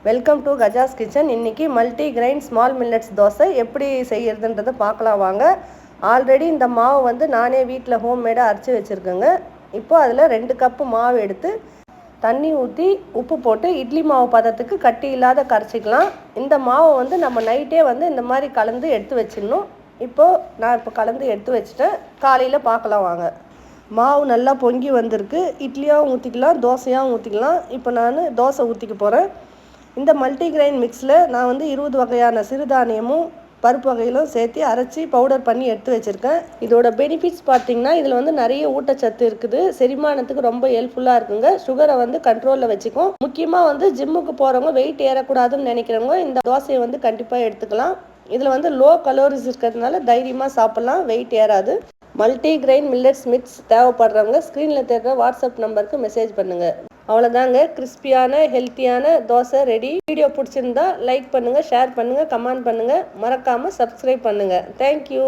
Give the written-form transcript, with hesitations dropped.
Welcome to Gaja's kitchen. இன்றைக்கி multi grain small millets dosa எப்படி செய்யறதுன்றதை பார்க்கலாம் வாங்க. ஆல்ரெடி இந்த மாவு வந்து நானே வீட்டில் ஹோம்மேடாக அரைச்சி வச்சுருக்கேங்க. இப்போ அதில் 2 கப்பு மாவு எடுத்து தண்ணி ஊற்றி உப்பு போட்டு இட்லி மாவு பதத்துக்கு கட்டி இல்லாத கரைச்சிக்கலாம். இந்த மாவை வந்து நம்ம நைட்டே வந்து இந்த மாதிரி கலந்து எடுத்து வச்சிடணும். நான் கலந்து எடுத்து வச்சுட்டேன். காலையில் பார்க்கலாம் வாங்க. மாவு நல்லா பொங்கி வந்திருக்கு. இட்லியாகவும் ஊற்றிக்கலாம், தோசையாகவும் ஊற்றிக்கலாம். இப்போ நான் தோசை ஊற்றிக்க போகிறேன். இந்த மல்டிகிரைன் மிக்ஸில் நான் வந்து 20 வகையான சிறுதானியமும் பருப்பு வகைகளும் சேர்த்து அரைச்சி பவுடர் பண்ணி எடுத்து வச்சுருக்கேன். இதோட பெனிஃபிட்ஸ் பார்த்திங்கன்னா இதில் வந்து நிறைய ஊட்டச்சத்து இருக்குது. செரிமானத்துக்கு ரொம்ப ஹெல்ப்ஃபுல்லாக இருக்குங்க. சுகரை வந்து கண்ட்ரோலில் வச்சுக்கும். முக்கியமாக வந்து ஜிம்முக்கு போகிறவங்க வெயிட் ஏறக்கூடாதுன்னு நினைக்கிறவங்க இந்த தோசையை வந்து கண்டிப்பாக எடுத்துக்கலாம். இதில் வந்து லோ கலோரிஸ் இருக்கிறதுனால தைரியமாக சாப்பிட்லாம், வெயிட் ஏறாது. மல்டிகிரைன் மில்லட்ஸ் மிக்ஸ் தேவைப்படுறவங்க ஸ்க்ரீனில் தெரிகிற வாட்ஸ்அப் நம்பருக்கு மெசேஜ் பண்ணுங்கள். அவ்வளோதாங்க, கிறிஸ்பியான ஹெல்த்தியான தோசை ரெடி. வீடியோ பிடிச்சிருந்தா லைக் பண்ணுங்கள், ஷேர் பண்ணுங்கள், கமெண்ட் பண்ணுங்கள், மறக்காமல் சப்ஸ்கிரைப் பண்ணுங்கள். தேங்க்யூ.